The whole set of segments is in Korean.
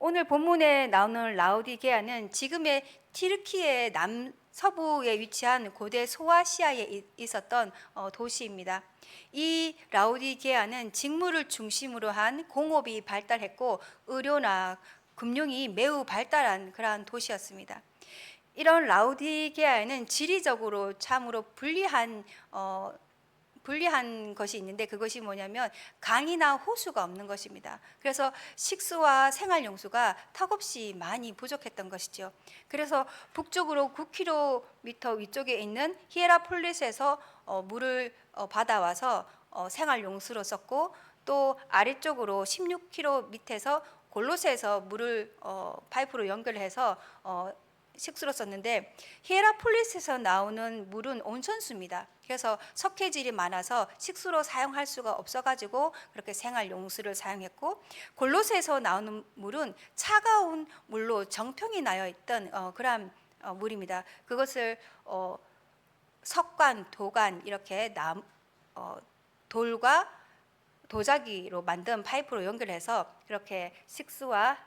오늘 본문에 나오는 라오디게아는 지금의 튀르키예 남서부에 위치한 고대 소아시아에 있었던 도시입니다. 이 라오디게아는 직무를 중심으로 한 공업이 발달했고 의료나 금융이 매우 발달한 그러한 도시였습니다. 이런 라오디게아에는 지리적으로 참으로 불리한 것이 있는데, 그것이 뭐냐면 강이나 호수가 없는 것입니다. 그래서 식수와 생활용수가 턱없이 많이 부족했던 것이죠. 그래서 북쪽으로 9km 위쪽에 있는 히에라폴리스에서 물을 받아와서 생활용수로 썼고, 또 아래쪽으로 16km 밑에서 골로새에서 물을 파이프로 연결해서 식수로 썼는데, 히에라폴리스에서 나오는 물은 온천수입니다. 그래서 석회질이 많아서 식수로 사용할 수가 없어가지고 그렇게 생활용수를 사용했고, 골로새에서 나오는 물은 차가운 물로 정통이 나여 있던 그러한 물입니다. 그것을 석관, 도관 이렇게 돌과 도자기로 만든 파이프로 연결해서 그렇게 식수와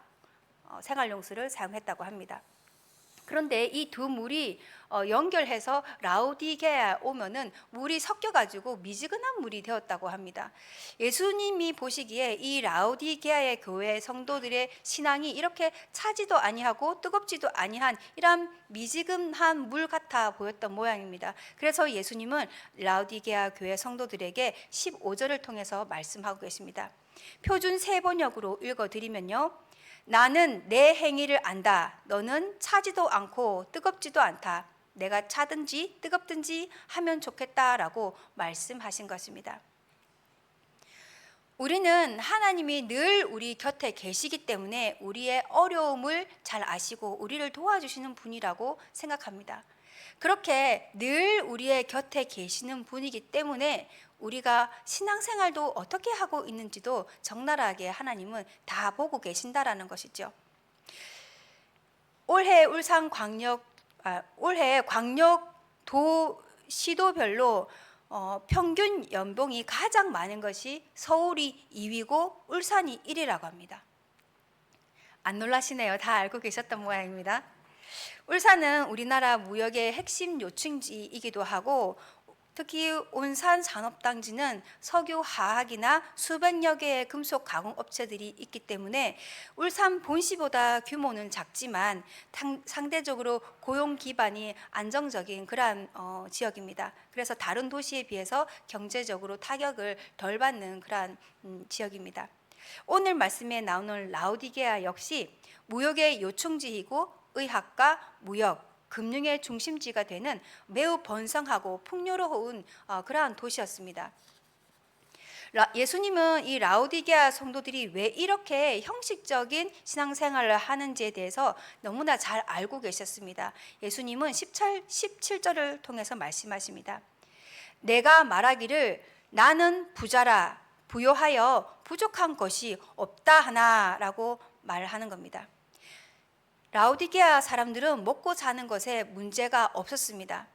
생활용수를 사용했다고 합니다. 그런데 이 두 물이 연결해서 라오디게아에 오면은 물이 섞여가지고 미지근한 물이 되었다고 합니다. 예수님이 보시기에 이 라오디게아의 교회 성도들의 신앙이 이렇게 차지도 아니하고 뜨겁지도 아니한 이런 미지근한 물 같아 보였던 모양입니다. 그래서 예수님은 라오디게아 교회 성도들에게 15절을 통해서 말씀하고 계십니다. 표준 세번역으로 읽어드리면요, 나는 내 행위를 안다. 너는 차지도 않고 뜨겁지도 않다. 내가 차든지 뜨겁든지 하면 좋겠다라고 말씀하신 것입니다. 우리는 하나님이 늘 우리 곁에 계시기 때문에 우리의 어려움을 잘 아시고 우리를 도와주시는 분이라고 생각합니다. 그렇게 늘 우리의 곁에 계시는 분이기 때문에 우리가 신앙생활도 어떻게 하고 있는지도 적나라하게 하나님은 다 보고 계신다라는 것이죠. 올해 광역도 시도별로 평균 연봉이 가장 많은 것이 서울이 2위고 울산이 1위라고 합니다. 안 놀라시네요. 다 알고 계셨던 모양입니다. 울산은 우리나라 무역의 핵심 요충지이기도 하고, 특히 온산 산업단지는 석유 화학이나 수백여 개의 금속 가공 업체들이 있기 때문에 울산 본시보다 규모는 작지만 상대적으로 고용 기반이 안정적인 그러한 지역입니다. 그래서 다른 도시에 비해서 경제적으로 타격을 덜 받는 그러한 지역입니다. 오늘 말씀에 나오는 라오디게아 역시 무역의 요충지이고 의학과 무역, 금융의 중심지가 되는 매우 번성하고 풍요로운 그러한 도시였습니다. 예수님은 이 라오디게아 성도들이 왜 이렇게 형식적인 신앙생활을 하는지에 대해서 너무나 잘 알고 계셨습니다. 예수님은 17절을 통해서 말씀하십니다. 내가 말하기를 나는 부자라 부요하여 부족한 것이 없다 하나라고 말하는 겁니다. 라오디게아 사람들은 먹고 사는 것에 문제가 없었습니다.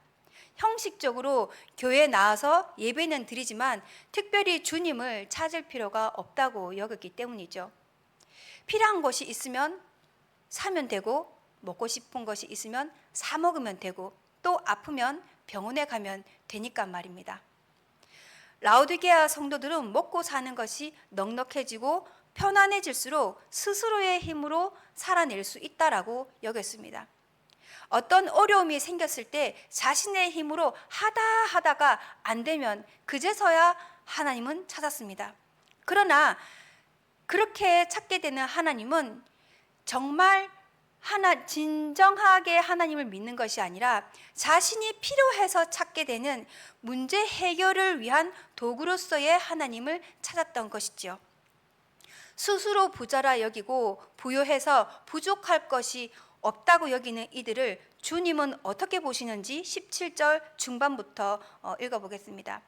형식적으로 교회에 나와서 예배는 드리지만 특별히 주님을 찾을 필요가 없다고 여겼기 때문이죠. 필요한 것이 있으면 사면 되고, 먹고 싶은 것이 있으면 사 먹으면 되고, 또 아프면 병원에 가면 되니까 말입니다. 라오디게아 성도들은 먹고 사는 것이 넉넉해지고 편안해질수록 스스로의 힘으로 살아낼 수 있다라고 여겼습니다. 어떤 어려움이 생겼을 때 자신의 힘으로 하다가 안 되면 그제서야 하나님은 찾았습니다. 그러나 그렇게 찾게 되는 하나님은 정말 진정하게 하나님을 믿는 것이 아니라 자신이 필요해서 찾게 되는 문제 해결을 위한 도구로서의 하나님을 찾았던 것이죠. 스스로 부자라 여기고 부요해서 부족할 것이 없다고 여기는 이들을 주님은 어떻게 보시는지 17절 중반부터 읽어보겠습니다.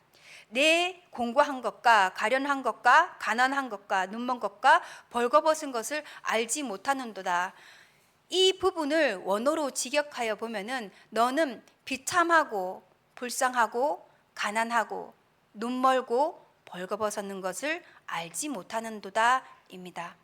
내 공고한 것과 가련한 것과 가난한 것과 눈먼 것과 벌거벗은 것을 알지 못하는도다. 이 부분을 원어로 직역하여 보면은 너는 비참하고 불쌍하고 가난하고 눈멀고 벌거벗는 것을 알지 못하는도다 입니다.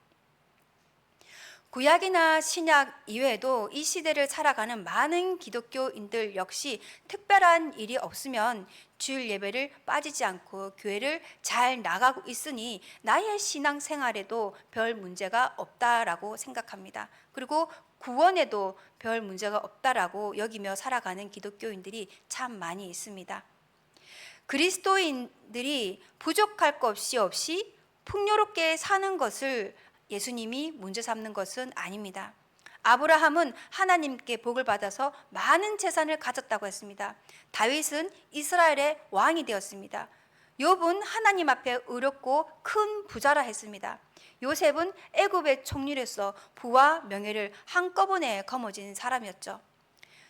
구약이나 신약 이외에도 이 시대를 살아가는 많은 기독교인들 역시 특별한 일이 없으면 주일 예배를 빠지지 않고 교회를 잘 나가고 있으니 나의 신앙 생활에도 별 문제가 없다라고 생각합니다. 그리고 구원에도 별 문제가 없다라고 여기며 살아가는 기독교인들이 참 많이 있습니다. 그리스도인들이 부족할 것 없이 풍요롭게 사는 것을 예수님이 문제 삼는 것은 아닙니다. 아브라함은 하나님께 복을 받아서 많은 재산을 가졌다고 했습니다. 다윗은 이스라엘의 왕이 되었습니다. 욥은 하나님 앞에 의롭고 큰 부자라 했습니다. 요셉은 애굽의 총리로서 부와 명예를 한꺼번에 거머쥔 사람이었죠.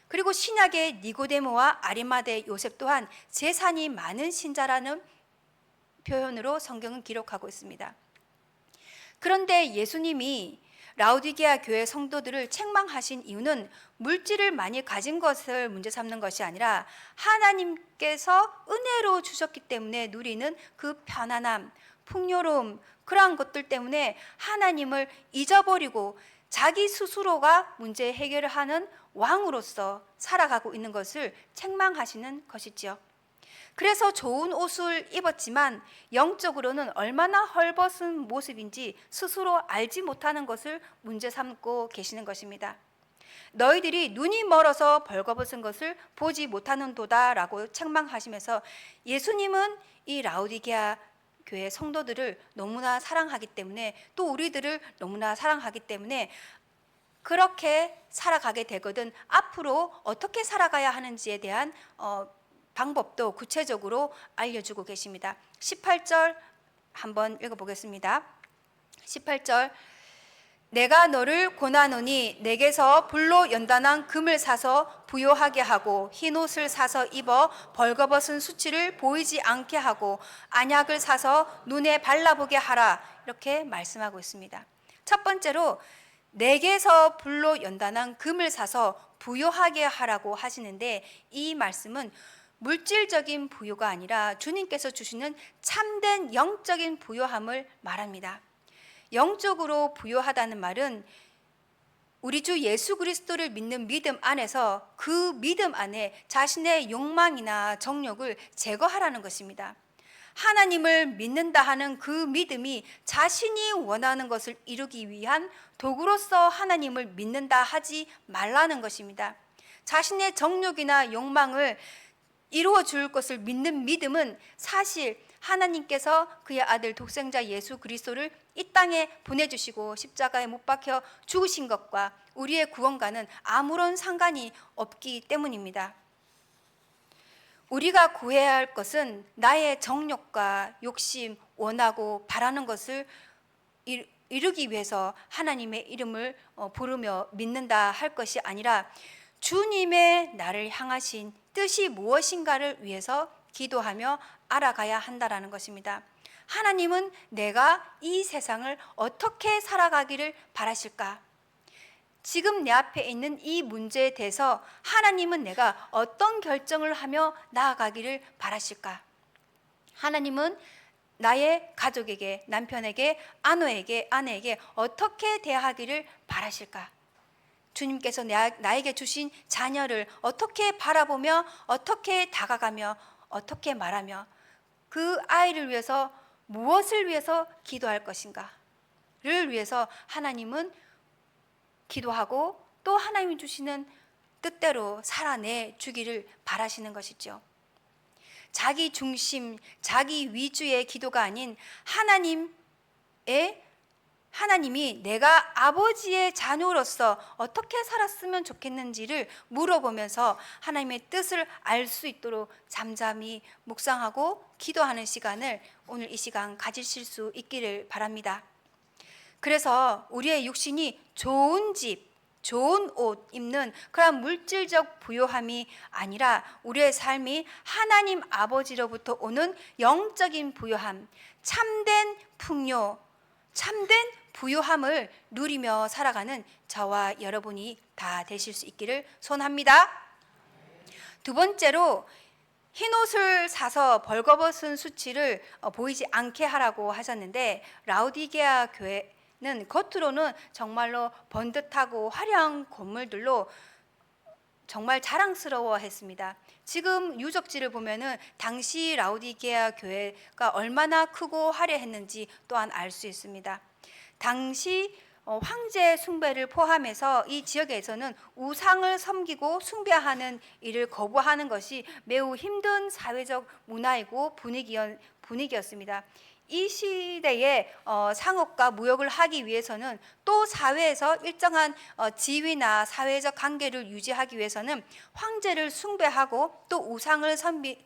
그리고 신약의 니고데모와 아리마대 요셉 또한 재산이 많은 신자라는 표현으로 성경은 기록하고 있습니다. 그런데 예수님이 라오디게아 교회 성도들을 책망하신 이유는 물질을 많이 가진 것을 문제 삼는 것이 아니라 하나님께서 은혜로 주셨기 때문에 누리는 그 편안함, 풍요로움, 그러한 것들 때문에 하나님을 잊어버리고 자기 스스로가 문제 해결을 하는 왕으로서 살아가고 있는 것을 책망하시는 것이지요. 그래서 좋은 옷을 입었지만 영적으로는 얼마나 헐벗은 모습인지 스스로 알지 못하는 것을 문제 삼고 계시는 것입니다. 너희들이 눈이 멀어서 벌거벗은 것을 보지 못하는도다라고 책망하시면서 예수님은 이 라오디게아 교회 성도들을 너무나 사랑하기 때문에 또 우리들을 너무나 사랑하기 때문에 그렇게 살아가게 되거든 앞으로 어떻게 살아가야 하는지에 대한 방법도 구체적으로 알려주고 계십니다. 18절 한번 읽어보겠습니다. 18절 내가 너를 권하노니 내게서 불로 연단한 금을 사서 부요하게 하고 흰 옷을 사서 입어 벌거벗은 수치를 보이지 않게 하고 안약을 사서 눈에 발라보게 하라 이렇게 말씀하고 있습니다. 첫 번째로 내게서 불로 연단한 금을 사서 부요하게 하라고 하시는데 이 말씀은 물질적인 부요가 아니라 주님께서 주시는 참된 영적인 부요함을 말합니다. 영적으로 부요하다는 말은 우리 주 예수 그리스도를 믿는 믿음 안에서 그 믿음 안에 자신의 욕망이나 정욕을 제거하라는 것입니다. 하나님을 믿는다 하는 그 믿음이 자신이 원하는 것을 이루기 위한 도구로서 하나님을 믿는다 하지 말라는 것입니다. 자신의 정욕이나 욕망을 이루어 줄 것을 믿는 믿음은 사실 하나님께서 그의 아들 독생자 예수 그리스도를 이 땅에 보내주시고 십자가에 못 박혀 죽으신 것과 우리의 구원과는 아무런 상관이 없기 때문입니다. 우리가 구해야 할 것은 나의 정욕과 욕심, 원하고 바라는 것을 이루기 위해서 하나님의 이름을 부르며 믿는다 할 것이 아니라 주님의 나를 향하신 뜻이 무엇인가를 위해서 기도하며 알아가야 한다라는 것입니다. 하나님은 내가 이 세상을 어떻게 살아가기를 바라실까? 지금 내 앞에 있는 이 문제에 대해서 하나님은 내가 어떤 결정을 하며 나아가기를 바라실까? 하나님은 나의 가족에게, 남편에게, 아내에게 어떻게 대하기를 바라실까? 주님께서 나에게 주신 자녀를 어떻게 바라보며 어떻게 다가가며 어떻게 말하며 그 아이를 위해서 무엇을 위해서 기도할 것인가를 위해서 하나님은 기도하고 또 하나님이 주시는 뜻대로 살아내 주기를 바라시는 것이죠. 자기 중심, 자기 위주의 기도가 아닌 하나님이 내가 아버지의 자녀로서 어떻게 살았으면 좋겠는지를 물어보면서 하나님의 뜻을 알 수 있도록 잠잠히 묵상하고 기도하는 시간을 오늘 이 시간 가지실 수 있기를 바랍니다. 그래서 우리의 육신이 좋은 집, 좋은 옷 입는 그런 물질적 부요함이 아니라 우리의 삶이 하나님 아버지로부터 오는 영적인 부요함, 참된 풍요, 참된 부요함을 누리며 살아가는 저와 여러분이 다 되실 수 있기를 소원합니다. 두 번째로 흰 옷을 사서 벌거벗은 수치를 보이지 않게 하라고 하셨는데 라오디게아 교회 겉으로는 정말로 번듯하고 화려한 건물들로 정말 자랑스러워했습니다. 지금 유적지를 보면은 당시 라오디게아 교회가 얼마나 크고 화려했는지 또한 알 수 있습니다. 당시 황제 숭배를 포함해서 이 지역에서는 우상을 섬기고 숭배하는 일을 거부하는 것이 매우 힘든 사회적 문화이고 분위기였습니다. 이 시대에 상업과 무역을 하기 위해서는 또 사회에서 일정한 지위나 사회적 관계를 유지하기 위해서는 황제를 숭배하고 또 우상을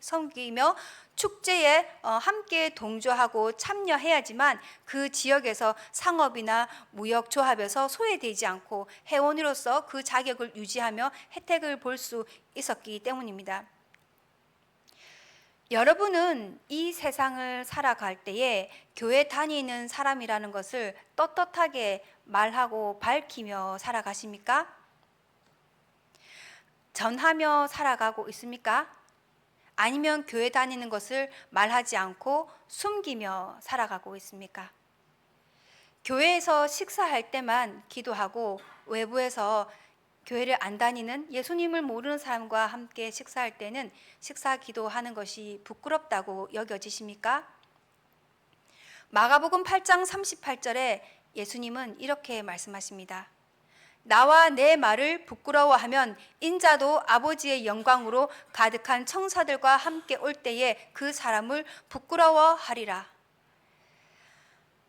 섬기며 축제에 함께 동조하고 참여해야지만 그 지역에서 상업이나 무역 조합에서 소외되지 않고 회원으로서 그 자격을 유지하며 혜택을 볼 수 있었기 때문입니다. 여러분은 이 세상을 살아갈 때에 교회 다니는 사람이라는 것을 떳떳하게 말하고 밝히며 살아가십니까? 전하며 살아가고 있습니까? 아니면 교회 다니는 것을 말하지 않고 숨기며 살아가고 있습니까? 교회에서 식사할 때만 기도하고 외부에서 교회를 안 다니는 예수님을 모르는 사람과 함께 식사할 때는 식사 기도하는 것이 부끄럽다고 여겨지십니까? 마가복음 8장 38절에 예수님은 이렇게 말씀하십니다. 나와 내 말을 부끄러워하면 인자도 아버지의 영광으로 가득한 천사들과 함께 올 때에 그 사람을 부끄러워하리라.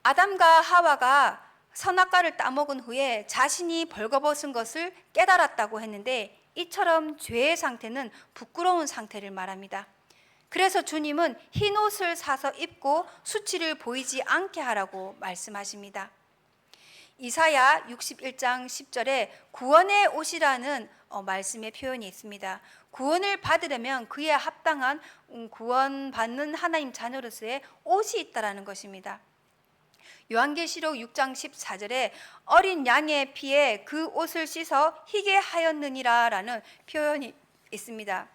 아담과 하와가 선악과를 따먹은 후에 자신이 벌거벗은 것을 깨달았다고 했는데 이처럼 죄의 상태는 부끄러운 상태를 말합니다. 그래서 주님은 흰 옷을 사서 입고 수치를 보이지 않게 하라고 말씀하십니다. 이사야 61장 10절에 구원의 옷이라는 말씀의 표현이 있습니다. 구원을 받으려면 그에 합당한 구원받는 하나님 자녀로서의 옷이 있다라는 것입니다. 요한계시록 6장 14절에 어린 양의 피에 그 옷을 씻어 희게 하였느니라 라는 표현이 있습니다.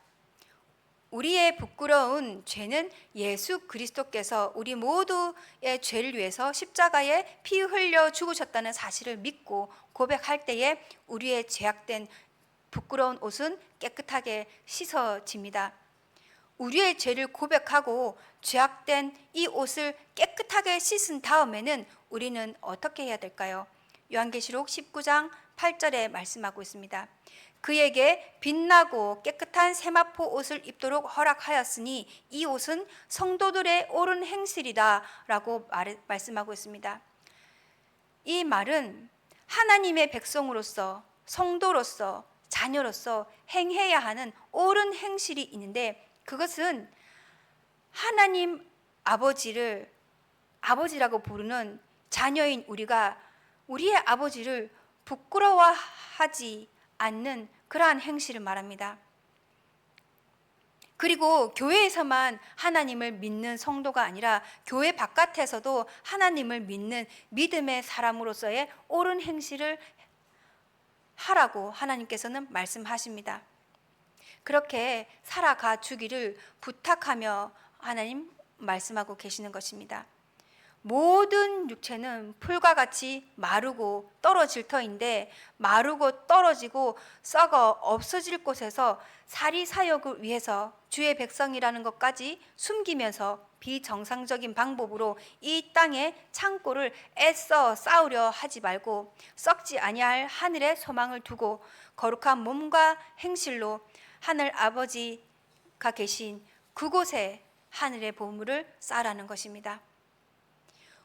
우리의 부끄러운 죄는 예수 그리스도께서 우리 모두의 죄를 위해서 십자가에 피 흘려 죽으셨다는 사실을 믿고 고백할 때에 우리의 죄악된 부끄러운 옷은 깨끗하게 씻어집니다. 우리의 죄를 고백하고 죄악된 이 옷을 깨끗하게 씻은 다음에는 우리는 어떻게 해야 될까요? 요한계시록 19장 8절에 말씀하고 있습니다. 그에게 빛나고 깨끗한 세마포 옷을 입도록 허락하였으니 이 옷은 성도들의 옳은 행실이다 라고 말씀하고 있습니다. 이 말은 하나님의 백성으로서 성도로서 자녀로서 행해야 하는 옳은 행실이 있는데 그것은 하나님 아버지를 아버지라고 부르는 자녀인 우리가 우리의 아버지를 부끄러워하지 않는 그러한 행실을 말합니다. 그리고 교회에서만 하나님을 믿는 성도가 아니라 교회 바깥에서도 하나님을 믿는 믿음의 사람으로서의 옳은 행실을 하라고 하나님께서는 말씀하십니다. 그렇게 살아가 주기를 부탁하며 하나님 말씀하고 계시는 것입니다. 모든 육체는 풀과 같이 마르고 떨어질 터인데 마르고 떨어지고 썩어 없어질 곳에서 사리사욕을 위해서 주의 백성이라는 것까지 숨기면서 비정상적인 방법으로 이 땅의 창고를 애써 쌓으려 하지 말고 썩지 아니할 하늘의 소망을 두고 거룩한 몸과 행실로 하늘 아버지가 계신 그곳에 하늘의 보물을 쌓으라는 것입니다.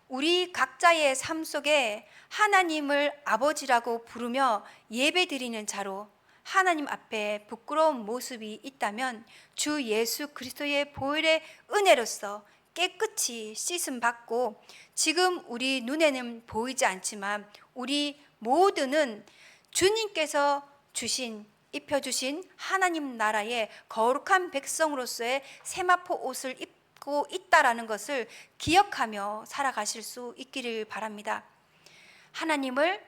우리 각자의 삶 속에 하나님을 아버지라고 부르며 예배드리는 자로 하나님 앞에 부끄러운 모습이 있다면 주 예수 그리스도의 보혈의 은혜로서 깨끗이 씻음 받고 지금 우리 눈에는 보이지 않지만 우리 모두는 주님께서 입혀주신 하나님 나라의 거룩한 백성으로서의 세마포 옷을 입고 있다라는 것을 기억하며 살아가실 수 있기를 바랍니다. 하나님을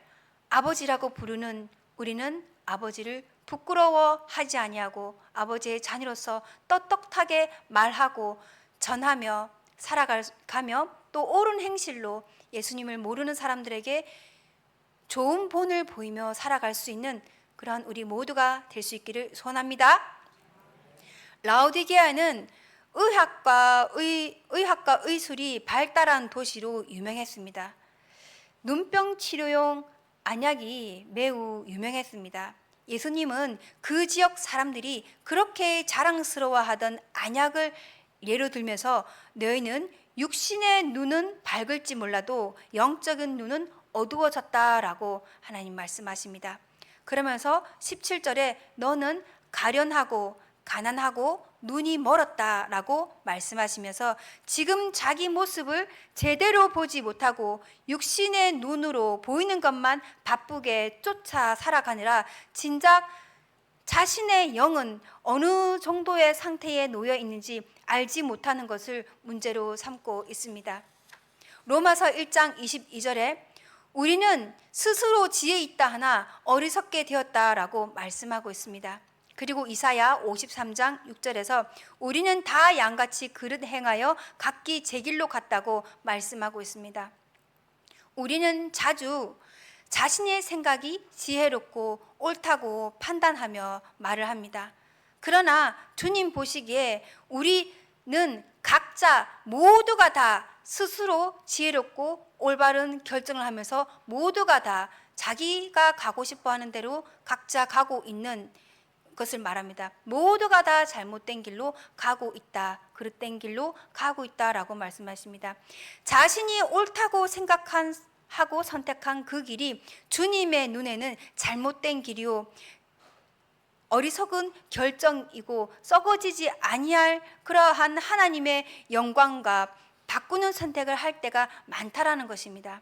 아버지라고 부르는 우리는 아버지를 부끄러워하지 아니하고 아버지의 자녀로서 떳떳하게 말하고 전하며 살아가며 또 옳은 행실로 예수님을 모르는 사람들에게 좋은 본을 보이며 살아갈 수 있는 그런 우리 모두가 될 수 있기를 소원합니다. 라오디게아는 의학과 의술이 발달한 도시로 유명했습니다. 눈병 치료용 안약이 매우 유명했습니다. 예수님은 그 지역 사람들이 그렇게 자랑스러워하던 안약을 예로 들면서 너희는 육신의 눈은 밝을지 몰라도 영적인 눈은 어두워졌다라고 하나님 말씀하십니다. 그러면서 17절에 너는 가련하고 가난하고 눈이 멀었다라고 말씀하시면서 지금 자기 모습을 제대로 보지 못하고 육신의 눈으로 보이는 것만 바쁘게 쫓아 살아가느라 진작 자신의 영은 어느 정도의 상태에 놓여 있는지 알지 못하는 것을 문제로 삼고 있습니다. 로마서 1장 22절에 우리는 스스로 지혜 있다 하나 어리석게 되었다라고 말씀하고 있습니다. 그리고 이사야 53장 6절에서 우리는 다 양같이 그릇 행하여 각기 제 길로 갔다고 말씀하고 있습니다. 우리는 자주 자신의 생각이 지혜롭고 옳다고 판단하며 말을 합니다. 그러나 주님 보시기에 우리는 각자 모두가 다 스스로 지혜롭고 올바른 결정을 하면서 모두가 다 자기가 가고 싶어 하는 대로 각자 가고 있는 것을 말합니다. 모두가 다 잘못된 길로 가고 있다. 그릇된 길로 가고 있다라고 말씀하십니다. 자신이 옳다고 생각하고 선택한 그 길이 주님의 눈에는 잘못된 길이요 어리석은 결정이고 썩어지지 아니할 그러한 하나님의 영광과 바꾸는 선택을 할 때가 많다라는 것입니다.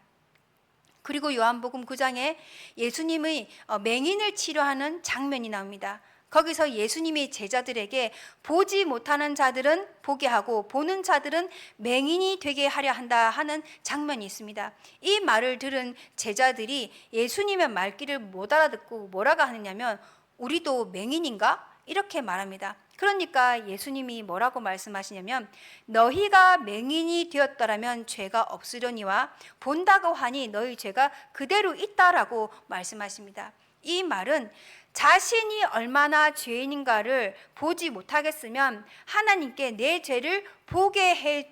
그리고 요한복음 9장에 예수님의 맹인을 치료하는 장면이 나옵니다. 거기서 예수님이 제자들에게 보지 못하는 자들은 보게 하고 보는 자들은 맹인이 되게 하려 한다 하는 장면이 있습니다. 이 말을 들은 제자들이 예수님의 말귀를 못 알아듣고 뭐라고 하느냐면 우리도 맹인인가? 이렇게 말합니다. 그러니까 예수님이 뭐라고 말씀하시냐면 너희가 맹인이 되었더라면 죄가 없으려니와 본다고 하니 너희 죄가 그대로 있다라고 말씀하십니다. 이 말은 자신이 얼마나 죄인인가를 보지 못하겠으면 하나님께 내 죄를 보게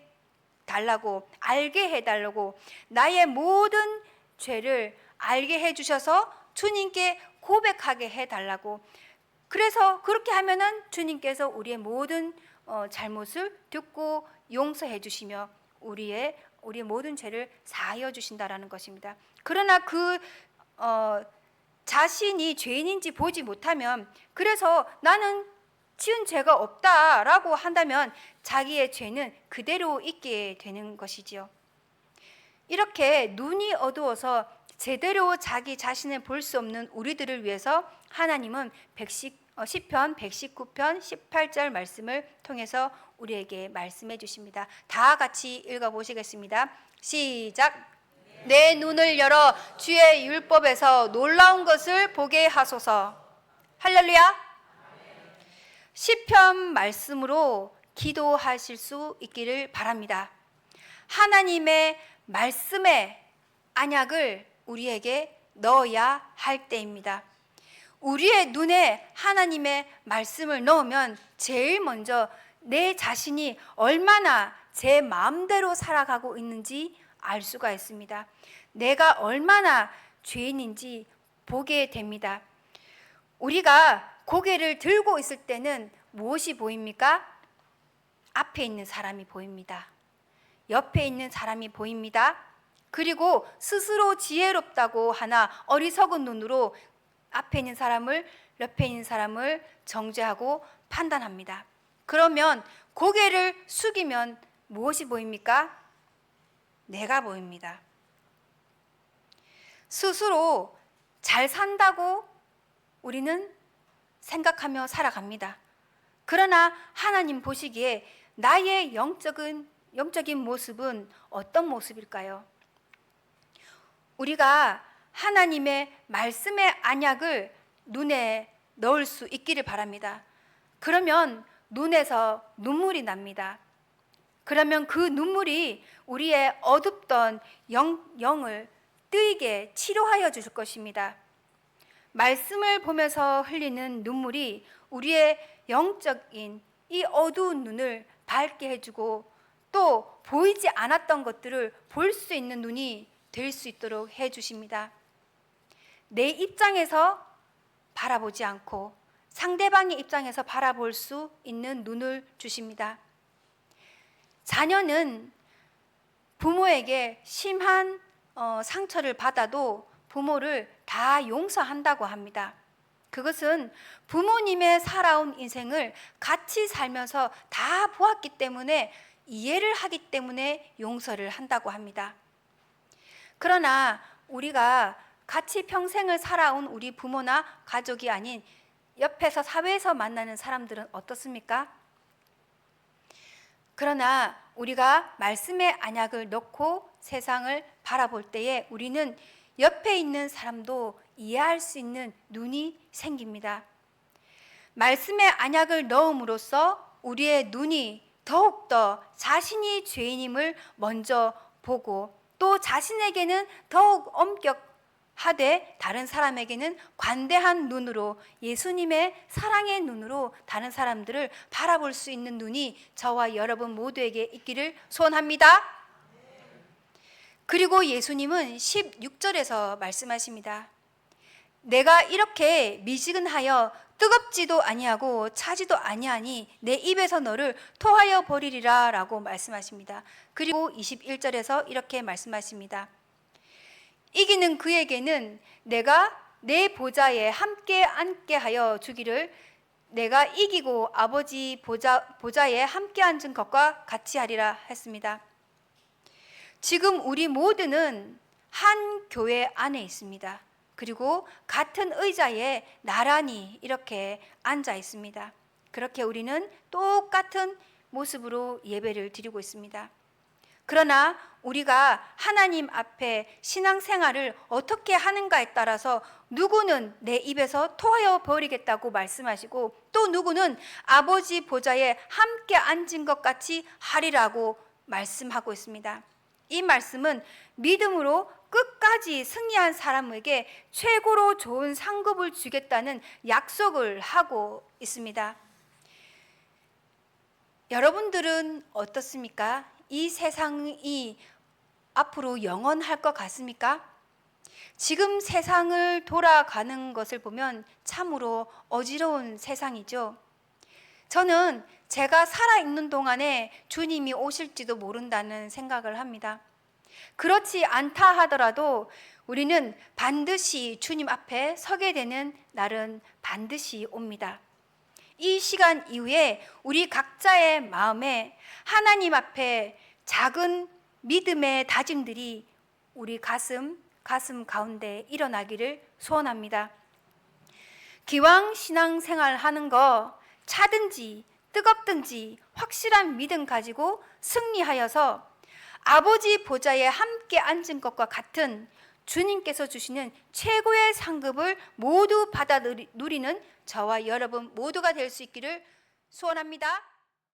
해달라고 알게 해달라고 나의 모든 죄를 알게 해주셔서 주님께 고백하게 해달라고 그래서 그렇게 하면은 주님께서 우리의 모든 잘못을 듣고 용서해 주시며 우리의 모든 죄를 사하여 주신다라는 것입니다. 그러나 자신이 죄인인지 보지 못하면 그래서 나는 지은 죄가 없다라고 한다면 자기의 죄는 그대로 있게 되는 것이지요. 이렇게 눈이 어두워서 제대로 자기 자신을 볼 수 없는 우리들을 위해서 하나님은 시편 119편 18절 말씀을 통해서 우리에게 말씀해 주십니다. 다 같이 읽어보시겠습니다. 시작. 내 눈을 열어 주의 율법에서 놀라운 것을 보게 하소서. 할렐루야. 시편 말씀으로 기도하실 수 있기를 바랍니다. 하나님의 말씀의 안약을 우리에게 넣어야 할 때입니다. 우리의 눈에 하나님의 말씀을 넣으면 제일 먼저 내 자신이 얼마나 제 마음대로 살아가고 있는지 알 수가 있습니다. 내가 얼마나 죄인인지 보게 됩니다. 우리가 고개를 들고 있을 때는 무엇이 보입니까? 앞에 있는 사람이 보입니다. 옆에 있는 사람이 보입니다. 그리고 스스로 지혜롭다고 하나 어리석은 눈으로 앞에 있는 사람을 옆에 있는 사람을 정죄하고 판단합니다. 그러면 고개를 숙이면 무엇이 보입니까? 내가 보입니다. 스스로 잘 산다고 우리는 생각하며 살아갑니다. 그러나 하나님 보시기에 나의 영적인 모습은 어떤 모습일까요? 우리가 하나님의 말씀의 안약을 눈에 넣을 수 있기를 바랍니다. 그러면 눈에서 눈물이 납니다. 그러면 그 눈물이 우리의 어둡던 영을 뜨이게 치료하여 주실 것입니다. 말씀을 보면서 흘리는 눈물이 우리의 영적인 이 어두운 눈을 밝게 해주고 또 보이지 않았던 것들을 볼 수 있는 눈이 될 수 있도록 해주십니다. 내 입장에서 바라보지 않고 상대방의 입장에서 바라볼 수 있는 눈을 주십니다. 자녀는 부모에게 심한 상처를 받아도 부모를 다 용서한다고 합니다. 그것은 부모님의 살아온 인생을 같이 살면서 다 보았기 때문에 이해를 하기 때문에 용서를 한다고 합니다. 그러나 우리가 같이 평생을 살아온 우리 부모나 가족이 아닌 옆에서 사회에서 만나는 사람들은 어떻습니까? 그러나 우리가 말씀의 언약을 넣고 세상을 바라볼 때에 우리는 옆에 있는 사람도 이해할 수 있는 눈이 생깁니다. 말씀의 언약을 넣음으로써 우리의 눈이 더욱더 자신이 죄인임을 먼저 보고 또 자신에게는 더욱 엄격하되 다른 사람에게는 관대한 눈으로 예수님의 사랑의 눈으로 다른 사람들을 바라볼 수 있는 눈이 저와 여러분 모두에게 있기를 소원합니다. 그리고 예수님은 16절에서 말씀하십니다. 내가 이렇게 미지근하여 뜨겁지도 아니하고 차지도 아니하니 내 입에서 너를 토하여 버리리라 라고 말씀하십니다. 그리고 21절에서 이렇게 말씀하십니다. 이기는 그에게는 내가 내 보좌에 함께 앉게 하여 주기를 내가 이기고 아버지 보좌에 함께 앉은 것과 같이 하리라 했습니다. 지금 우리 모두는 한 교회 안에 있습니다. 그리고 같은 의자에 나란히 이렇게 앉아 있습니다. 그렇게 우리는 똑같은 모습으로 예배를 드리고 있습니다. 그러나 우리가 하나님 앞에 신앙생활을 어떻게 하는가에 따라서 누구는 내 입에서 토하여 버리겠다고 말씀하시고 또 누구는 아버지 보좌에 함께 앉은 것 같이 하리라고 말씀하고 있습니다. 이 말씀은 믿음으로 끝까지 승리한 사람에게 최고로 좋은 상급을 주겠다는 약속을 하고 있습니다. 여러분들은 어떻습니까? 이 세상이 앞으로 영원할 것 같습니까? 지금 세상을 돌아가는 것을 보면 참으로 어지러운 세상이죠. 저는 제가 살아있는 동안에 주님이 오실지도 모른다는 생각을 합니다. 그렇지 않다 하더라도 우리는 반드시 주님 앞에 서게 되는 날은 반드시 옵니다. 이 시간 이후에 우리 각자의 마음에 하나님 앞에 작은 믿음의 다짐들이 우리 가슴 가운데 일어나기를 소원합니다. 기왕 신앙생활 하는 거 차든지 뜨겁든지 확실한 믿음 가지고 승리하여서 아버지 보좌에 함께 앉은 것과 같은 주님께서 주시는 최고의 상급을 모두 받아 누리는 저와 여러분 모두가 될 수 있기를 소원합니다.